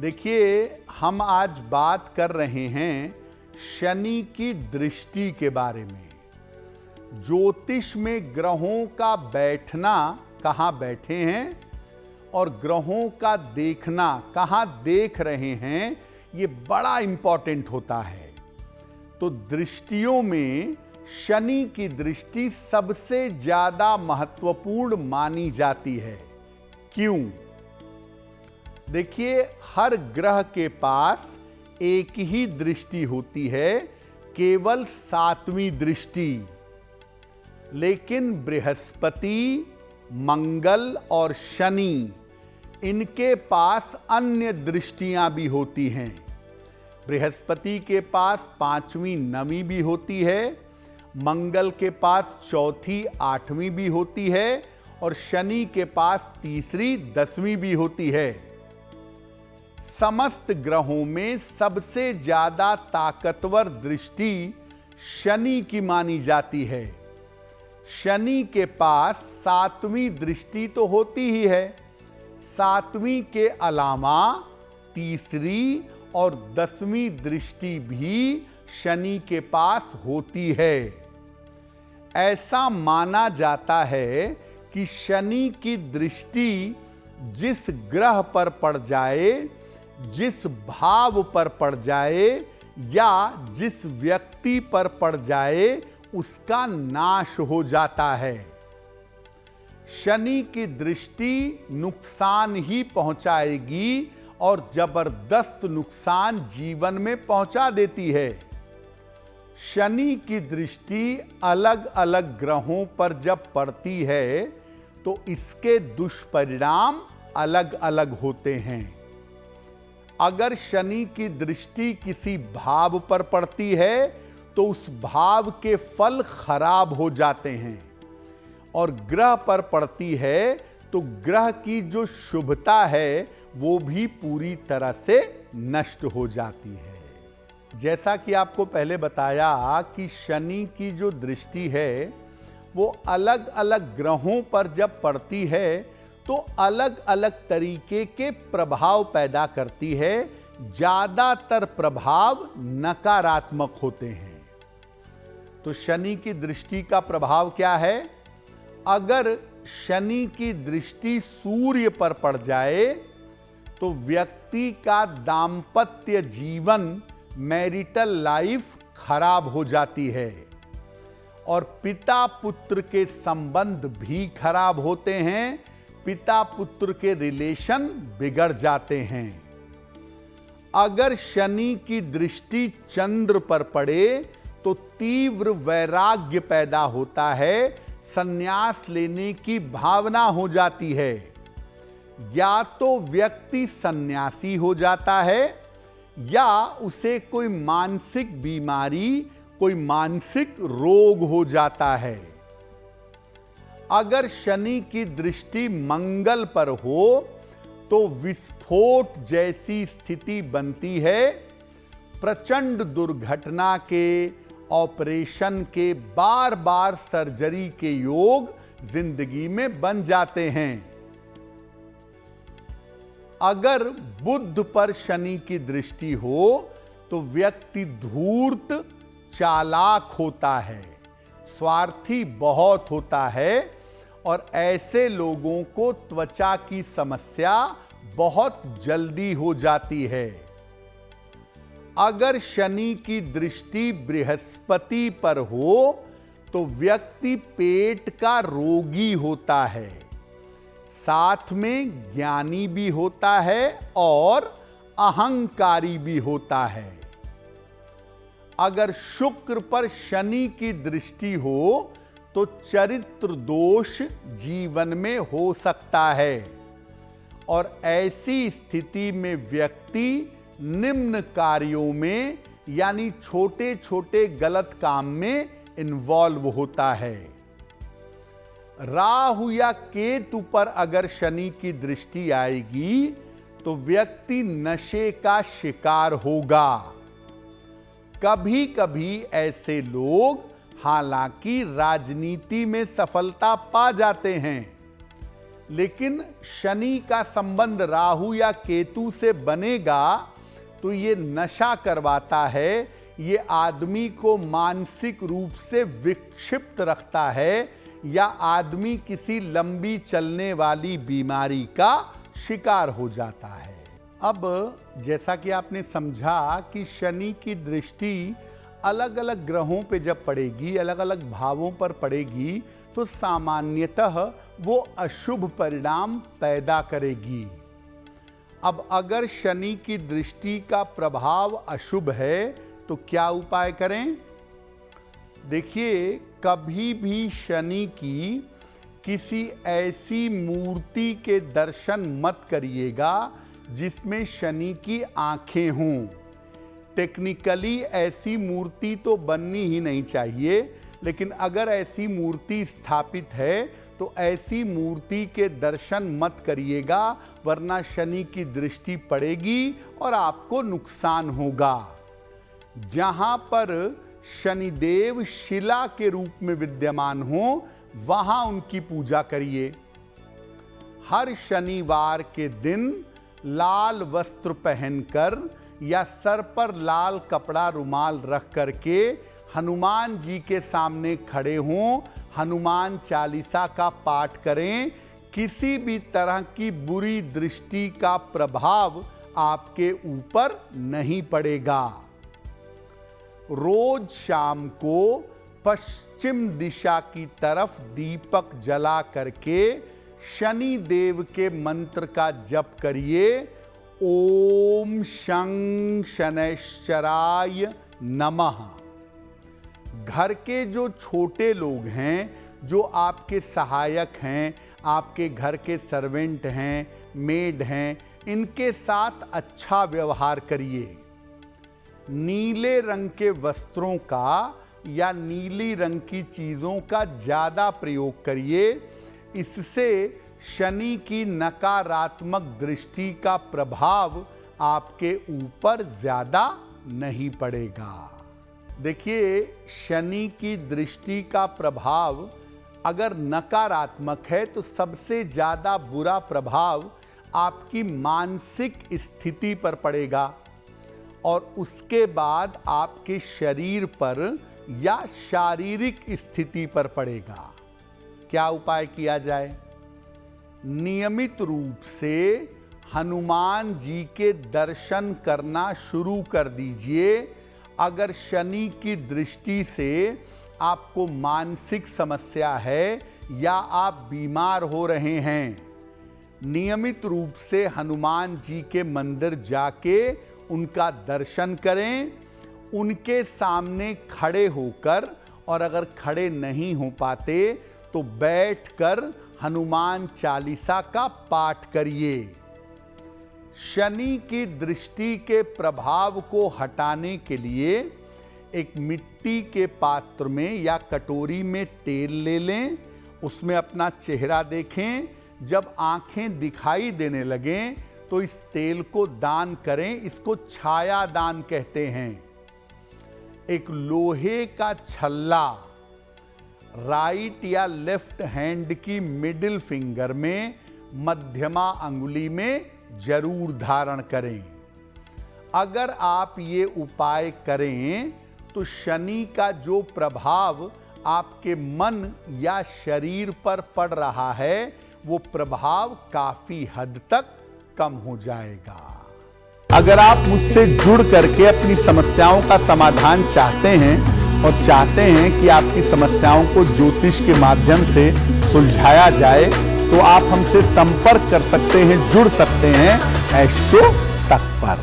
देखिए, हम आज बात कर रहे हैं शनि की दृष्टि के बारे में। ज्योतिष में ग्रहों का बैठना, कहाँ बैठे हैं, और ग्रहों का देखना, कहाँ देख रहे हैं, ये बड़ा इंपॉर्टेंट होता है। तो दृष्टियों में शनि की दृष्टि सबसे ज्यादा महत्वपूर्ण मानी जाती है। क्यों? देखिए, हर ग्रह के पास एक ही दृष्टि होती है, केवल 7वीं दृष्टि। लेकिन बृहस्पति, मंगल और शनि, इनके पास अन्य दृष्टियां भी होती हैं। बृहस्पति के पास 5वीं 9वीं भी होती है, मंगल के पास 4थी 8वीं भी होती है, और शनि के पास 3री 10वीं भी होती है। समस्त ग्रहों में सबसे ज्यादा ताकतवर दृष्टि शनि की मानी जाती है। शनि के पास 7वीं दृष्टि तो होती ही है, 7वीं के अलावा 3री और 10वीं दृष्टि भी शनि के पास होती है। ऐसा माना जाता है कि शनि की दृष्टि जिस ग्रह पर पड़ जाए, जिस भाव पर पड़ जाए या जिस व्यक्ति पर पड़ जाए, उसका नाश हो जाता है। शनि की दृष्टि नुकसान ही पहुंचाएगी और जबरदस्त नुकसान जीवन में पहुंचा देती है। शनि की दृष्टि अलग अलग ग्रहों पर जब पड़ती है तो इसके दुष्परिणाम अलग अलग होते हैं। अगर शनि की दृष्टि किसी भाव पर पड़ती है तो उस भाव के फल खराब हो जाते हैं, और ग्रह पर पड़ती है तो ग्रह की जो शुभता है वो भी पूरी तरह से नष्ट हो जाती है। जैसा कि आपको पहले बताया कि शनि की जो दृष्टि है वो अलग अलग ग्रहों पर जब पड़ती है तो अलग अलग तरीके के प्रभाव पैदा करती है। ज्यादातर प्रभाव नकारात्मक होते हैं। तो शनि की दृष्टि का प्रभाव क्या है? अगर शनि की दृष्टि सूर्य पर पड़ जाए तो व्यक्ति का दांपत्य जीवन, मैरिटल लाइफ खराब हो जाती है, और पिता पुत्र के संबंध भी खराब होते हैं। पिता पुत्र के रिलेशन बिगड़ जाते हैं। अगर शनि की दृष्टि चंद्र पर पड़े तो तीव्र वैराग्य पैदा होता है, संन्यास लेने की भावना हो जाती है। या तो व्यक्ति सन्यासी हो जाता है या उसे कोई मानसिक बीमारी, कोई मानसिक रोग हो जाता है। अगर शनि की दृष्टि मंगल पर हो तो विस्फोट जैसी स्थिति बनती है। प्रचंड दुर्घटना के, ऑपरेशन के, बार बार सर्जरी के योग जिंदगी में बन जाते हैं। अगर बुध पर शनि की दृष्टि हो तो व्यक्ति धूर्त, चालाक होता है, स्वार्थी बहुत होता है, और ऐसे लोगों को त्वचा की समस्या बहुत जल्दी हो जाती है। अगर शनि की दृष्टि बृहस्पति पर हो तो व्यक्ति पेट का रोगी होता है, साथ में ज्ञानी भी होता है और अहंकारी भी होता है। अगर शुक्र पर शनि की दृष्टि हो तो चरित्र दोष जीवन में हो सकता है, और ऐसी स्थिति में व्यक्ति निम्न कार्यों में, यानी छोटे छोटे गलत काम में इन्वॉल्व होता है। राहु या केतु पर अगर शनि की दृष्टि आएगी तो व्यक्ति नशे का शिकार होगा। कभी कभी ऐसे लोग हालांकि राजनीति में सफलता पा जाते हैं, लेकिन शनि का संबंध राहु या केतु से बनेगा तो ये नशा करवाता है, ये आदमी को मानसिक रूप से विक्षिप्त रखता है, या आदमी किसी लंबी चलने वाली बीमारी का शिकार हो जाता है। अब जैसा कि आपने समझा कि शनि की दृष्टि अलग अलग ग्रहों पे जब पड़ेगी, अलग अलग भावों पर पड़ेगी, तो सामान्यतः वो अशुभ परिणाम पैदा करेगी। अब अगर शनि की दृष्टि का प्रभाव अशुभ है तो क्या उपाय करें? देखिए, कभी भी शनि की किसी ऐसी मूर्ति के दर्शन मत करिएगा जिसमें शनि की आंखें हों। टेक्निकली ऐसी मूर्ति तो बननी ही नहीं चाहिए, लेकिन अगर ऐसी मूर्ति स्थापित है तो ऐसी मूर्ति के दर्शन मत करिएगा, वरना शनि की दृष्टि पड़ेगी और आपको नुकसान होगा। जहां पर शनिदेव शिला के रूप में विद्यमान हो, वहां उनकी पूजा करिए। हर शनिवार के दिन लाल वस्त्र पहनकर या सर पर लाल कपड़ा रुमाल रख करके हनुमान जी के सामने खड़े हों, हनुमान चालीसा का पाठ करें। किसी भी तरह की बुरी दृष्टि का प्रभाव आपके ऊपर नहीं पड़ेगा। रोज शाम को पश्चिम दिशा की तरफ दीपक जला करके शनि देव के मंत्र का जप करिए। ओम शं शनैश्चराय नमः। घर के जो छोटे लोग हैं, जो आपके सहायक हैं, आपके घर के सर्वेंट हैं, मेड हैं, इनके साथ अच्छा व्यवहार करिए। नीले रंग के वस्त्रों का या नीली रंग की चीज़ों का ज़्यादा प्रयोग करिए। इससे शनि की नकारात्मक दृष्टि का प्रभाव आपके ऊपर ज़्यादा नहीं पड़ेगा। देखिए, शनि की दृष्टि का प्रभाव अगर नकारात्मक है तो सबसे ज़्यादा बुरा प्रभाव आपकी मानसिक स्थिति पर पड़ेगा और उसके बाद आपके शरीर पर या शारीरिक स्थिति पर पड़ेगा। क्या उपाय किया जाए? नियमित रूप से हनुमान जी के दर्शन करना शुरू कर दीजिए। अगर शनि की दृष्टि से आपको मानसिक समस्या है या आप बीमार हो रहे हैं, नियमित रूप से हनुमान जी के मंदिर जाके उनका दर्शन करें। उनके सामने खड़े होकर, और अगर खड़े नहीं हो पाते तो बैठकर हनुमान चालीसा का पाठ करिए। शनि की दृष्टि के प्रभाव को हटाने के लिए एक मिट्टी के पात्र में या कटोरी में तेल ले लें, उसमें अपना चेहरा देखें। जब आंखें दिखाई देने लगें तो इस तेल को दान करें। इसको छाया दान कहते हैं। एक लोहे का छल्ला राइट या लेफ्ट हैंड की मिडिल फिंगर में, मध्यमा अंगुली में जरूर धारण करें। अगर आप ये उपाय करें तो शनि का जो प्रभाव आपके मन या शरीर पर पड़ रहा है, वो प्रभाव काफी हद तक कम हो जाएगा। अगर आप मुझसे जुड़ करके अपनी समस्याओं का समाधान चाहते हैं और चाहते हैं कि आपकी समस्याओं को ज्योतिष के माध्यम से सुलझाया जाए, तो आप हमसे संपर्क कर सकते हैं, जुड़ सकते हैं एस्ट्रो तक पर।